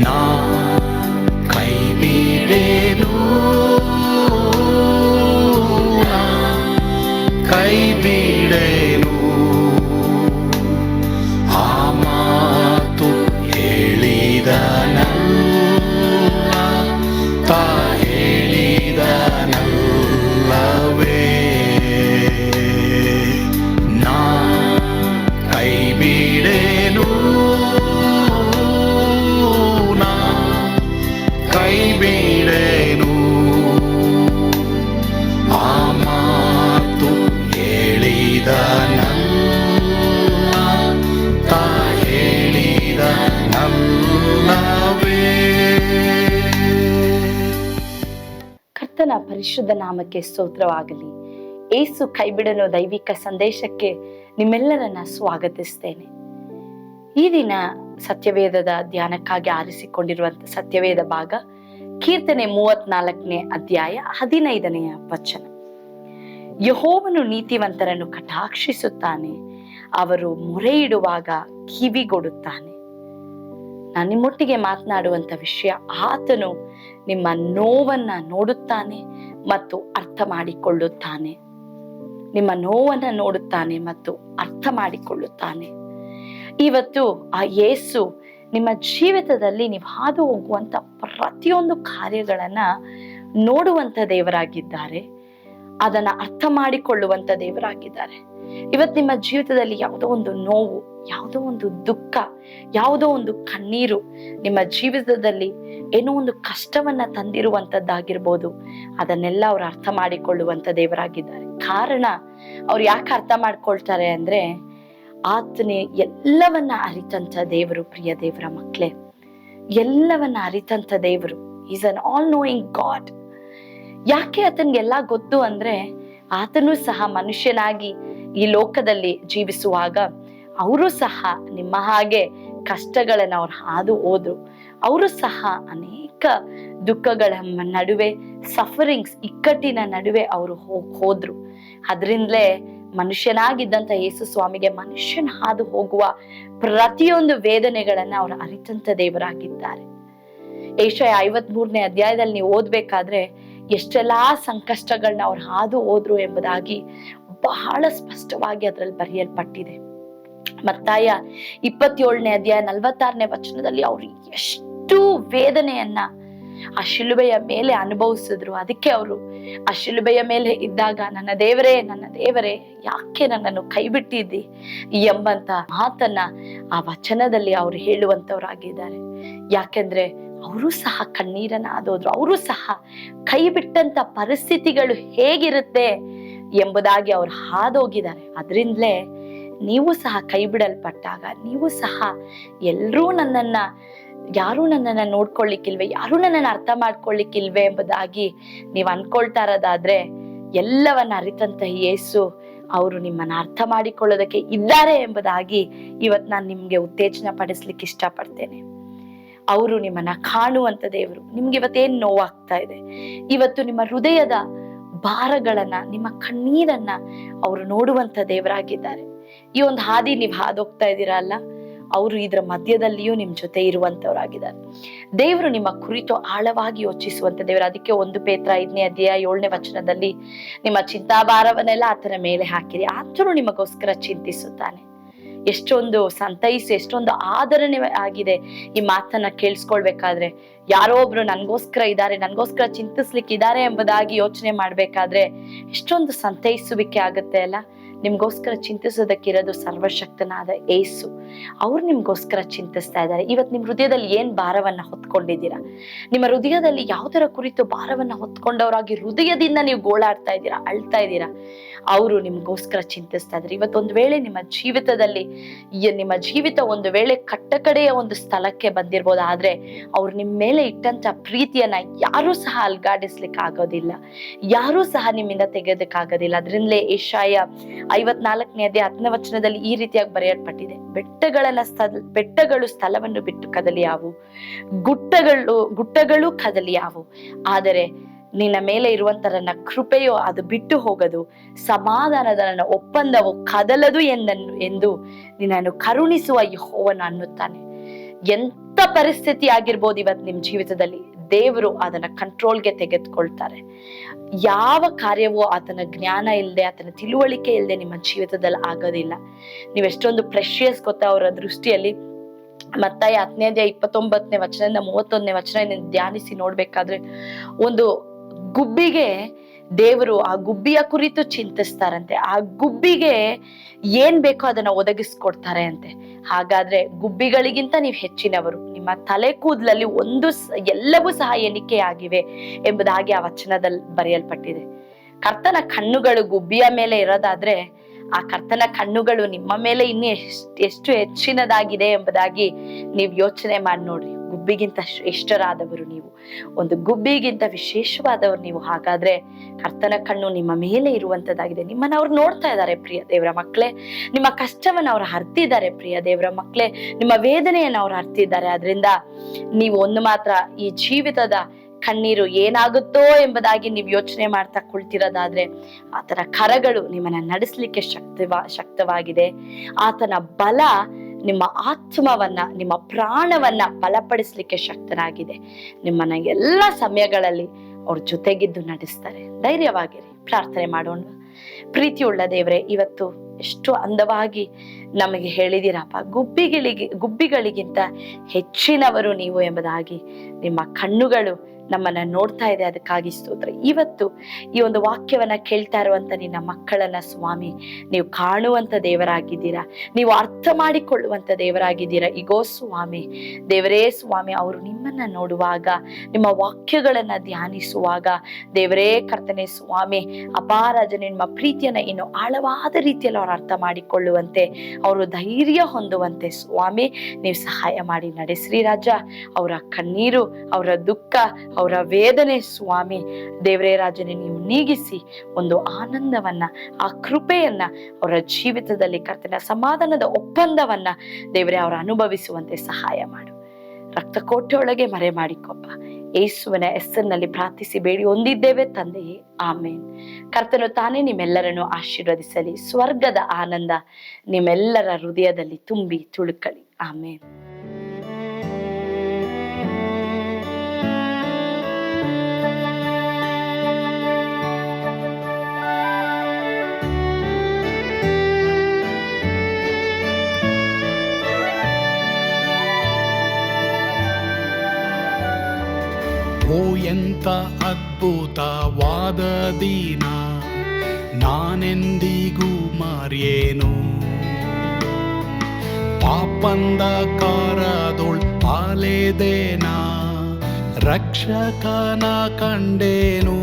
ನಾ ಕೈ ಬಿಡೆನು, ನಾ ಕೈ ಬಿಡೆನು. ಆ ಮಾತು ಹೇಳಿದನಲ್ಲ, ತಾ ಹೇಳಿದನಲ್ಲವೇ. ನಾ ಕೈ ಬಿಡೆನು, ನಾ ಕೈ ಬಿಡೆನು. ಆ ಮಾತು ಹೇಳಿದನಲ್ಲ, ತಾ ಹೇಳಿದನಲ್ಲವೇ. ಕರ್ತನ ಪರಿಶುದ್ಧ ನಾಮಕ್ಕೆ ಸ್ತೋತ್ರವಾಗಲಿ. ಏಸು ಕೈಬಿಡನೋ ದೈವಿಕ ಸಂದೇಶಕ್ಕೆ ನಿಮ್ಮೆಲ್ಲರನ್ನ ಸ್ವಾಗತಿಸ್ತೇನೆ. ಈ ದಿನ ಸತ್ಯವೇದದ ಧ್ಯಾನಕ್ಕಾಗಿ ಆರಿಸಿಕೊಂಡಿರುವಂತ ಸತ್ಯವೇದ ಭಾಗ ಕೀರ್ತನೆ 34ನೇ ಅಧ್ಯಾಯ 15ನೇ ವಚನ. ಯೆಹೋವನು ನೀತಿವಂತರನ್ನು ಕಟಾಕ್ಷಿಸುತ್ತಾನೆ, ಅವರು ಮೊರೆ ಇಡುವಾಗ ಕಿವಿಗೊಡುತ್ತಾನೆ. ನಾನು ನಿಮ್ಮೊಟ್ಟಿಗೆ ಮಾತನಾಡುವಂತ ವಿಷಯ, ಆತನು ನಿಮ್ಮ ನೋವನ್ನ ನೋಡುತ್ತಾನೆ ಮತ್ತು ಅರ್ಥ ಮಾಡಿಕೊಳ್ಳುತ್ತಾನೆ. ನಿಮ್ಮ ನೋವನ್ನ ನೋಡುತ್ತಾನೆ ಮತ್ತು ಅರ್ಥ ಮಾಡಿಕೊಳ್ಳುತ್ತಾನೆ. ಇವತ್ತು ಆ ಯೇಸು ನಿಮ್ಮ ಜೀವಿತದಲ್ಲಿ ನೀವು ಹಾದು ಹೋಗುವಂತ ಪ್ರತಿಯೊಂದು ಕಾರ್ಯಗಳನ್ನ ನೋಡುವಂತ ದೇವರಾಗಿದ್ದಾರೆ, ಅದನ್ನ ಅರ್ಥ ಮಾಡಿಕೊಳ್ಳುವಂತ ದೇವರಾಗಿದ್ದಾರೆ. ಇವತ್ತು ನಿಮ್ಮ ಜೀವಿತದಲ್ಲಿ ಯಾವುದೋ ಒಂದು ನೋವು, ಯಾವುದೋ ಒಂದು ದುಃಖ, ಯಾವುದೋ ಒಂದು ಕಣ್ಣೀರು ನಿಮ್ಮ ಜೀವಿತದಲ್ಲಿ ಏನೋ ಒಂದು ಕಷ್ಟವನ್ನ ತಂದಿರುವಂತದ್ದಾಗಿರ್ಬೋದು. ಅದನ್ನೆಲ್ಲ ಅವ್ರು ಅರ್ಥ ಮಾಡಿಕೊಳ್ಳುವಂತ ದೇವರಾಗಿದ್ದಾರೆ. ಕಾರಣ ಅವ್ರು ಯಾಕೆ ಅರ್ಥ ಮಾಡ್ಕೊಳ್ತಾರೆ ಅಂದ್ರೆ, ಆತನೇ ಎಲ್ಲವನ್ನ ಅರಿತಂತ ದೇವರು. ಪ್ರಿಯ ದೇವರ ಮಕ್ಕಳೇ, ಎಲ್ಲವನ್ನ ಅರಿತಂತ ದೇವರು. Is an all knowing god. ಯಾಕೆ ಆತನ್ಗೆಲ್ಲ ಗೊತ್ತು ಅಂದ್ರೆ, ಆತನೂ ಸಹ ಮನುಷ್ಯನಾಗಿ ಈ ಲೋಕದಲ್ಲಿ ಜೀವಿಸುವಾಗ ಅವರು ಸಹ ನಿಮ್ಮ ಹಾಗೆ ಕಷ್ಟಗಳನ್ನ ಅವ್ರು ಹಾದು ಹೋದ್ರು. ಅವರು ಸಹ ಅನೇಕ ದುಃಖಗಳ ನಡುವೆ, ಸಫರಿಂಗ್ಸ್, ಇಕ್ಕಟ್ಟಿನ ನಡುವೆ ಅವರು ಹೋದ್ರು. ಅದರಿಂದಲೇ ಮನುಷ್ಯನಾಗಿದ್ದಂತ ಯೇಸು ಸ್ವಾಮಿಗೆ ಮನುಷ್ಯನ ಹಾದು ಹೋಗುವ ಪ್ರತಿಯೊಂದು ವೇದನೆಗಳನ್ನ ಅವರು ಅರಿತಂತ ದೇವರಾಗಿದ್ದಾರೆ. ಯೆಶಾಯ 53ನೇ ಅಧ್ಯಾಯದಲ್ಲಿ ನೀವು ಓದ್ಬೇಕಾದ್ರೆ ಎಷ್ಟೆಲ್ಲಾ ಸಂಕಷ್ಟಗಳನ್ನ ಅವ್ರು ಹಾದು ಹೋದ್ರು ಎಂಬುದಾಗಿ ಬಹಳ ಸ್ಪಷ್ಟವಾಗಿ ಅದರಲ್ಲಿ ಬರೆಯಲ್ಪಟ್ಟಿದೆ. ಮತ್ತಾಯ 27ನೇ ಅಧ್ಯಾಯ 46ನೇ ವಚನದಲ್ಲಿ ಅವರು ಎಷ್ಟು ವೇದನೆಯನ್ನ ಆ ಶಿಲುಬೆಯ ಮೇಲೆ ಅನುಭವಿಸಿದ್ರು. ಅದಕ್ಕೆ ಅವರು ಆ ಶಿಲುಬೆಯ ಮೇಲೆ ಇದ್ದಾಗ, ನನ್ನ ದೇವರೇ, ನನ್ನ ದೇವರೇ, ಯಾಕೆ ನನ್ನನ್ನು ಕೈ ಬಿಟ್ಟಿದ್ದಿ ಎಂಬಂತ ಮಾತನ್ನ ಆ ವಚನದಲ್ಲಿ ಅವರು ಹೇಳುವಂತವ್ರಾಗಿದ್ದಾರೆ. ಯಾಕೆಂದ್ರೆ ಅವರು ಸಹ ಕಣ್ಣೀರನ್ನ ಆದೋದ್ರು. ಅವರು ಸಹ ಕೈ ಬಿಟ್ಟಂತ ಪರಿಸ್ಥಿತಿಗಳು ಹೇಗಿರುತ್ತೆ ಎಂಬುದಾಗಿ ಅವ್ರು ಹಾದೋಗಿದ್ದಾರೆ. ಅದರಿಂದಲೇ ನೀವು ಸಹ ಕೈ ಬಿಡಲ್ಪಟ್ಟಾಗ, ನೀವು ಸಹ ಯಾರೂ ನನ್ನನ್ನ ನೋಡ್ಕೊಳ್ಳಿಕ್ಕಿಲ್ವೇ, ಯಾರೂ ನನ್ನನ್ನು ಅರ್ಥ ಮಾಡ್ಕೊಳ್ಳಿಕ್ಕಿಲ್ವೇ ಎಂಬುದಾಗಿ ನೀವು ಅನ್ಕೊಳ್ತಾ ಇರೋದಾದ್ರೆ, ಎಲ್ಲವನ್ನ ಅರಿತಂತ ಯೇಸು ಅವರು ನಿಮ್ಮನ್ನ ಅರ್ಥ ಮಾಡಿಕೊಳ್ಳೋದಕ್ಕೆ ಇದ್ದಾರೆ ಎಂಬುದಾಗಿ ಇವತ್ತು ನಾನು ನಿಮ್ಗೆ ಉತ್ತೇಜನ ಪಡಿಸ್ಲಿಕ್ಕೆ ಇಷ್ಟಪಡ್ತೇನೆ. ಅವರು ನಿಮ್ಮನ್ನ ಕಾಣುವಂತ ದೇವರು. ನಿಮ್ಗೆ ಇವತ್ತೇನ್ ನೋವಾಗ್ತಾ ಇದೆ, ಇವತ್ತು ನಿಮ್ಮ ಹೃದಯದ ಭಾರಗಳನ್ನ, ನಿಮ್ಮ ಕಣ್ಣೀರನ್ನ ಅವರು ನೋಡುವಂತ ದೇವರಾಗಿದ್ದಾರೆ. ಈ ಒಂದು ಹಾದಿ ನೀವು ಹಾದೋಗ್ತಾ ಇದ್ದೀರಾ ಅಲ್ಲ, ಅವರು ಇದ್ರ ಮಧ್ಯದಲ್ಲಿಯೂ ನಿಮ್ ಜೊತೆ ಇರುವಂತವ್ರಾಗಿದ್ದಾರೆ. ದೇವರು ನಿಮ್ಮ ಕುರಿತು ಆಳವಾಗಿ ಯೋಚಿಸುವಂತ ದೇವರು. ಅದಕ್ಕೆ 1 ಪೇತ್ರ 5ನೇ ಅಧ್ಯಾಯ 7ನೇ ವಚನದಲ್ಲಿ, ನಿಮ್ಮ ಚಿಂತಾಭಾರವನ್ನೆಲ್ಲ ಆತನ ಮೇಲೆ ಹಾಕಿರಿ, ಆತನು ನಿಮಗೋಸ್ಕರ ಚಿಂತಿಸುತ್ತಾನೆ. ಎಷ್ಟೊಂದು ಸಂತೈಸಿ, ಎಷ್ಟೊಂದು ಆದರಣೆ ಆಗಿದೆ ಈ ಮಾತನ್ನ ಕೇಳಿಸ್ಕೊಳ್ಬೇಕಾದ್ರೆ. ಯಾರೋ ಒಬ್ರು ನನ್ಗೋಸ್ಕರ ಇದ್ದಾರೆ, ನನ್ಗೋಸ್ಕರ ಚಿಂತಿಸ್ಲಿಕ್ಕೆ ಇದ್ದಾರೆ ಎಂಬುದಾಗಿ ಯೋಚನೆ ಮಾಡ್ಬೇಕಾದ್ರೆ ಎಷ್ಟೊಂದು ಸಂತೈಸುವಿಕೆ ಆಗುತ್ತೆ ಅಲ್ಲ. ನಿಮ್ಗೋಸ್ಕರ ಚಿಂತಿಸೋದಕ್ಕಿರೋದು ಸರ್ವಶಕ್ತನಾದ ಏಸು. ಅವ್ರು ನಿಮ್ಗೋಸ್ಕರ ಚಿಂತಿಸ್ತಾ ಇದ್ದಾರೆ. ಇವತ್ತು ನಿಮ್ ಹೃದಯದಲ್ಲಿ ಏನ್ ಭಾರವನ್ನ ಹೊತ್ಕೊಂಡಿದ್ದೀರಾ, ನಿಮ್ಮ ಹೃದಯದಲ್ಲಿ ಯಾವ್ದರ ಕುರಿತು ಭಾರವನ್ನ ಹೊತ್ಕೊಂಡವರಾಗಿ ಹೃದಯದಿಂದ ನೀವು ಗೋಳಾಡ್ತಾ ಇದ್ದೀರಾ, ಅಳ್ತಾ ಇದ್ದೀರಾ, ಅವರು ನಿಮ್ಗೋಸ್ಕರ ಚಿಂತಿಸ್ತಾ ಇದ್ದಾರೆ. ಇವತ್ತೊಂದು ವೇಳೆ ನಿಮ್ಮ ಜೀವಿತ ಒಂದು ವೇಳೆ ಕಟ್ಟಕಡೆಯ ಒಂದು ಸ್ಥಳಕ್ಕೆ ಬಂದಿರ್ಬೋದು, ಆದ್ರೆ ಅವ್ರು ನಿಮ್ ಮೇಲೆ ಇಟ್ಟಂತ ಪ್ರೀತಿಯನ್ನ ಯಾರೂ ಸಹ ಅಲ್ಗಾಡಿಸ್ಲಿಕ್ಕೆ ಆಗೋದಿಲ್ಲ, ಯಾರೂ ಸಹ ನಿಮ್ಮಿಂದ ತೆಗೆಯೋದಕ್ಕಾಗೋದಿಲ್ಲ. ಅದರಿಂದಲೇ ಯೆಶಾಯ 54ನೇ ಅಧ್ಯಾಯ 10ನೇ ವಚನದಲ್ಲಿ ಈ ರೀತಿಯಾಗಿ ಬರೆಯಲ್ಪಟ್ಟಿದೆ, ಬೆಟ್ಟಗಳು ಸ್ಥಳವನ್ನು ಬಿಟ್ಟು ಕದಲಿಯಾವು, ಗುಟ್ಟಗಳು ಕದಲಿಯಾವು, ಆದರೆ ನಿನ್ನ ಮೇಲೆ ಇರುವಂತ ನನ್ನ ಕೃಪೆಯೋ ಅದು ಬಿಟ್ಟು ಹೋಗದು, ಸಮಾಧಾನದ ನನ್ನ ಒಪ್ಪಂದವು ಕದಲದು ಎಂದು ನಿನ್ನನ್ನು ಕರುಣಿಸುವ ಯೆಹೋವನು ಅನ್ನುತ್ತಾನೆ. ಎಂತ ಪರಿಸ್ಥಿತಿ ಆಗಿರ್ಬೋದು ಇವತ್ತು ನಿಮ್ ಜೀವಿತದಲ್ಲಿ, ದೇವರು ಅದನ್ನ ಕಂಟ್ರೋಲ್ಗೆ ತೆಗೆದುಕೊಳ್ತಾರೆ. ಯಾವ ಕಾರ್ಯವೂ ಆತನ ಜ್ಞಾನ ಇಲ್ಲದೆ, ಆತನ ತಿಳುವಳಿಕೆ ಇಲ್ಲದೆ ನಿಮ್ಮ ಜೀವಿತದಲ್ಲಿ ಆಗೋದಿಲ್ಲ. ನೀವು ಎಷ್ಟೊಂದು ಪ್ರೆಷಿಯಸ್ ಗೊತ್ತಾ ಅವರ ದೃಷ್ಟಿಯಲ್ಲಿ. ಮತ್ತಾಯ 10ನೇ 29ನೇ 31ನೇ ಧ್ಯಾನಿಸಿ ನೋಡ್ಬೇಕಾದ್ರೆ, ಒಂದು ಗುಬ್ಬಿಗೆ ದೇವರು ಆ ಗುಬ್ಬಿಯ ಕುರಿತು ಚಿಂತಿಸ್ತಾರಂತೆ. ಆ ಗುಬ್ಬಿಗೆ ಏನ್ ಬೇಕೋ ಅದನ್ನ ಒದಗಿಸ್ಕೊಡ್ತಾರೆ ಅಂತೆ. ಹಾಗಾದ್ರೆ ಗುಬ್ಬಿಗಳಿಗಿಂತ ನೀವು ಹೆಚ್ಚಿನವರು. ನಿಮ್ಮ ತಲೆ ಕೂದಲಲ್ಲಿ ಎಲ್ಲವೂ ಸಹ ಎಣಿಕೆಯಾಗಿವೆ ಎಂಬುದಾಗಿ ಆ ವಚನದಲ್ಲಿ ಬರೆಯಲ್ಪಟ್ಟಿದೆ. ಕರ್ತನ ಕಣ್ಣುಗಳು ಗುಬ್ಬಿಯ ಮೇಲೆ ಇರೋದಾದ್ರೆ, ಆ ಕರ್ತನ ಕಣ್ಣುಗಳು ನಿಮ್ಮ ಮೇಲೆ ಇನ್ನು ಎಷ್ಟು ಹೆಚ್ಚಿನದಾಗಿದೆ ಎಂಬುದಾಗಿ ನೀವು ಯೋಚನೆ ಮಾಡಿ ನೋಡ್ರಿ. ಗುಬ್ಬಿಗಿಂತ ಶ್ರೇಷ್ಠರಾದವರು ನೀವು, ಒಂದು ಗುಬ್ಬಿಗಿಂತ ವಿಶೇಷವಾದವರು ನೀವು. ಹಾಗಾದ್ರೆ ಕರ್ತನ ಕಣ್ಣು ನಿಮ್ಮ ಮೇಲೆ ಇರುವಂತದ್ದಾಗಿದೆ. ನಿಮ್ಮನ್ನ ಅವ್ರು ನೋಡ್ತಾ ಇದ್ದಾರೆ ಪ್ರಿಯ ದೇವರ ಮಕ್ಕಳೇ. ನಿಮ್ಮ ಕಷ್ಟವನ್ನ ಅವ್ರು ಅರ್ತಿದ್ದಾರೆ ಪ್ರಿಯ ದೇವರ ಮಕ್ಕಳೇ. ನಿಮ್ಮ ವೇದನೆಯನ್ನು ಅವ್ರು ಅರ್ತಿದ್ದಾರೆ. ಆದ್ರಿಂದ ನೀವು ಒಂದು ಮಾತ್ರ, ಈ ಜೀವಿತದ ಕಣ್ಣೀರು ಏನಾಗುತ್ತೋ ಎಂಬುದಾಗಿ ನೀವು ಯೋಚನೆ ಮಾಡ್ತಾ ಕುಳಿತಿರೋದಾದ್ರೆ, ಆತನ ಕರಗಳು ನಿಮ್ಮನ್ನ ನಡೆಸಲಿಕ್ಕೆ ಶಕ್ತವಾಗಿದೆ. ಆತನ ಬಲ ನಿಮ್ಮ ಆತ್ಮವನ್ನ, ನಿಮ್ಮ ಪ್ರಾಣವನ್ನ ಬಲಪಡಿಸ್ಲಿಕ್ಕೆ ಶಕ್ತನಾಗಿದೆ. ನಿಮ್ಮನ್ನ ಎಲ್ಲ ಸಮಯಗಳಲ್ಲಿ ಅವ್ರ ಜೊತೆಗಿದ್ದು ನಡೆಸ್ತಾರೆ. ಧೈರ್ಯವಾಗಿರಿ. ಪ್ರಾರ್ಥನೆ ಮಾಡೋಣ. ಪ್ರೀತಿಯುಳ್ಳ ದೇವರೇ, ಇವತ್ತು ಎಷ್ಟು ಅಂದವಾಗಿ ನಮಗೆ ಹೇಳಿದಿರಪ್ಪ, ಗುಬ್ಬಿಗಳಿಗಿಂತ ಹೆಚ್ಚಿನವರು ನೀವು ಎಂಬುದಾಗಿ. ನಿಮ್ಮ ಕಣ್ಣುಗಳು ನಮ್ಮನ್ನ ನೋಡ್ತಾ ಇದೆ, ಅದಕ್ಕಾಗಿ ಸ್ತೋತ್ರ. ಇವತ್ತು ಈ ಒಂದು ವಾಕ್ಯವನ್ನ ಕೇಳ್ತಾ ಇರುವಂತ ನಿನ್ನ ಮಕ್ಕಳನ್ನ ಸ್ವಾಮಿ, ನೀವು ಕಾಣುವಂತ ದೇವರಾಗಿದ್ದೀರಾ, ನೀವು ಅರ್ಥ ಮಾಡಿಕೊಳ್ಳುವಂತ ದೇವರಾಗಿದ್ದೀರಾ. ಈಗೋ ಸ್ವಾಮಿ, ದೇವರೇ ಸ್ವಾಮಿ, ಅವರು ನಿಮ್ಮನ್ನ ನೋಡುವಾಗ, ನಿಮ್ಮ ವಾಕ್ಯಗಳನ್ನ ಧ್ಯಾನಿಸುವಾಗ, ದೇವರೇ ಕರ್ತನೆ ಸ್ವಾಮಿ, ಅಪಾರಾಜನೆ ನಿಮ್ಮ ಪ್ರೀತಿಯನ್ನ ಇನ್ನು ಆಳವಾದ ರೀತಿಯಲ್ಲಿ ಅವ್ರು ಅರ್ಥ ಮಾಡಿಕೊಳ್ಳುವಂತೆ, ಅವರು ಧೈರ್ಯ ಹೊಂದುವಂತೆ ಸ್ವಾಮಿ ನೀವು ಸಹಾಯ ಮಾಡಿ ನಡೆಸ್ರಿ ರಾಜ. ಅವರ ಕಣ್ಣೀರು, ಅವರ ದುಃಖ, ಅವರ ವೇದನೆ ಸ್ವಾಮಿ ದೇವರೇ ರಾಜನೇ ನೀವು ನೀಗಿಸಿ ಒಂದು ಆನಂದವನ್ನ, ಆ ಕೃಪೆಯನ್ನ ಅವರ ಜೀವಿತದಲ್ಲಿ ಕರ್ತನ ಸಮಾಧಾನದ ಒಪ್ಪಂದವನ್ನ ದೇವರೇ ಅವರು ಅನುಭವಿಸುವಂತೆ ಸಹಾಯ ಮಾಡು. ರಕ್ತಕೋಟೆಯೊಳಗೆ ಮರೆ ಮಾಡಿಕೊಪ್ಪ. ಯೇಸುವಿನ ಹೆಸರಿನಲ್ಲಿ ಪ್ರಾರ್ಥಿಸಿ ಬೇಡಿ ಹೊಂದಿದ್ದೇವೆ ತಂದೆಯೇ, ಆಮೇನ್. ಕರ್ತನು ತಾನೇ ನಿಮ್ಮೆಲ್ಲರನ್ನು ಆಶೀರ್ವದಿಸಲಿ. ಸ್ವರ್ಗದ ಆನಂದ ನಿಮ್ಮೆಲ್ಲರ ಹೃದಯದಲ್ಲಿ ತುಂಬಿ ತುಳುಕಲಿ. ಆಮೇನ್. ಓ ಎಂತ ಅದ್ಭುತವಾದ ದಿನ, ನಾನೆಂದಿಗೂ ಮರೆಯೇನು. ಪಾಪಂಧಕಾರದೊಳ್ ಅಲೆದೇನ, ರಕ್ಷಕನ ಕಂಡೇನು.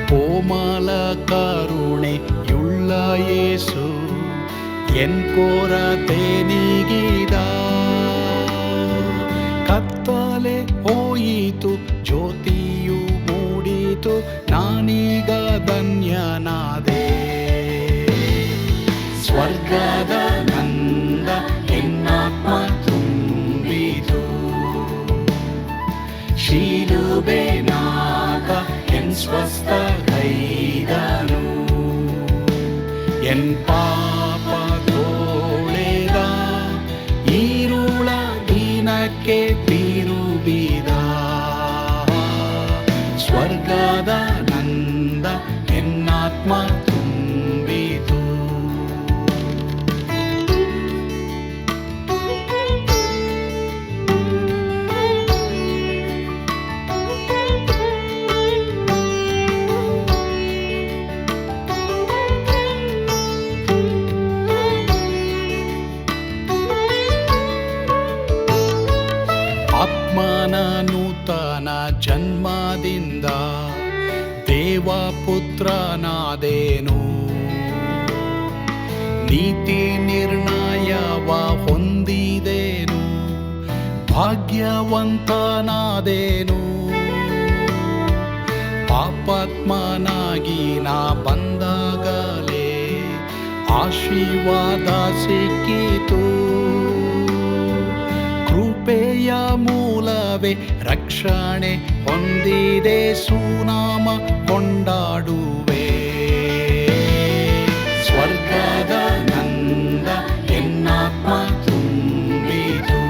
ಕೋಮಲ ಕರುಣೆಯುಳ್ಳ ಯೇಸು ಎನ್ ಕೊರತೆ ನೀಗಿದ. ಕತ್ತಲೆ ಹೋಯಿತು, ಜ್ಯೋತಿಯು ಮೂಡಿತು, ನಾನೀಗ ಧನ್ಯನಾದೆ. ಸ್ವರ್ಗದ ನಂದ ಎನ್ನಾತ್ಮ ತುಂಬಿತು, ಶಿಲುಬೆನಾಗ ಎನ್ ಸ್ವಸ್ಥ ಕೈದನು. ಎನ್ ಪಾಪ ತೋಳೆದ ಈರುಳ ದಿನಕ್ಕೆ ತಿರುಗಿದ. ಸ್ವರ್ಗದ ನಂದ ಎನ್ನಾತ್ಮ ತುಂಬಿತು. ಆತ್ಮನ ನೂತನ ಜನ್ಮದಿಂದ ದೇವಪುತ್ರನಾದೇನು. ನೀತಿ ನಿರ್ಣಯವ ಹೊಂದಿದೇನು, ಭಾಗ್ಯವಂತನಾದೇನು. ಪಾಪಾತ್ಮನಾಗಿ ನಾ ಬಂದಾಗಲೇ ಆಶೀರ್ವಾದ ಸಿಕ್ಕಿತು. ಕೃಪೆಯ ಮೂಲವೇ ರಕ್ಷಣೆ ಹೊಂದಿದೆ, ಸುನಾಮ ಕೊಂಡಾಡುವೆ. ಸ್ವರ್ಗದ ನಂದ ಎನ್ನಾತ್ಮ ತುಂಬಿತು.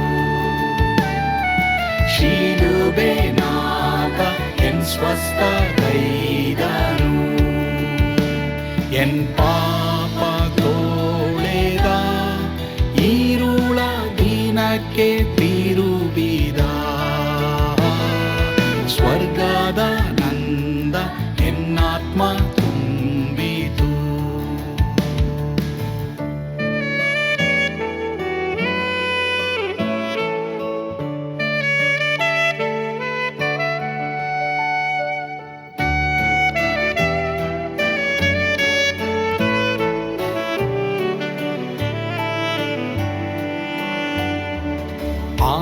ಸ್ವಸ್ಥಗೈದನು. ಎನ್ ಪಾಪ ತೋಳೆದ ಈರುಳ ದಿನಕ್ಕೆ ತಿರುಗಿದ. ಸ್ವರ್ಗದ ನಂದ ಎನ್ನಾತ್ಮ ತುಂಬಿತು.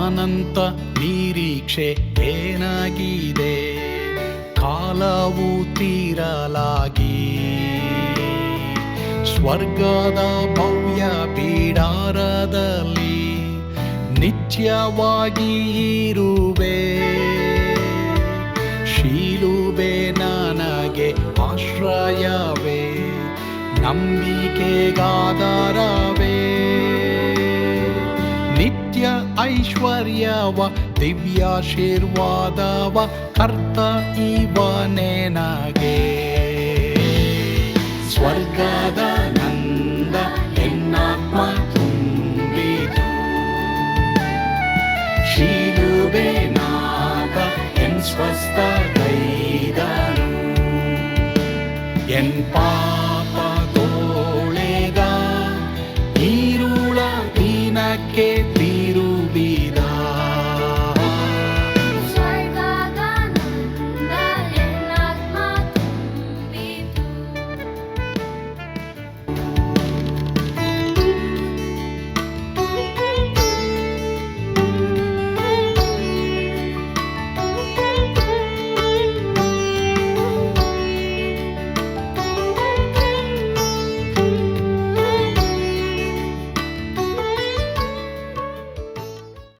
ಅನಂತ ನಿರೀಕ್ಷೆ ಏನಾಗಿದೆ, ಕಾಲವು ತೀರಲಾಗಿ. ಸ್ವರ್ಗದ ಭವ್ಯ ಬಿಡಾರದಲ್ಲಿ ನಿತ್ಯವಾಗಿ ಇರುವೆ. ಶಿಲುಬೆ ನನಗೆ ಆಶ್ರಯವೇ, ನಂಬಿಕೆಗಾಧಾರವೇ. ನಿತ್ಯ ಐಶ್ವರ್ಯವ ದಿವ್ಯಾಶೀರ್ವಾದವ ಕರ್ತ ಇವನೇ ನಗೆ. ಸ್ವರ್ಗದ ನಂದ ಎನ್ನಾತ್ಮ ತುಂಬಿತು. ಶಿಲುಬೆ ನಾಗ ಎನ್ ಸ್ವಸ್ಥಗೈದನು. ಎನ್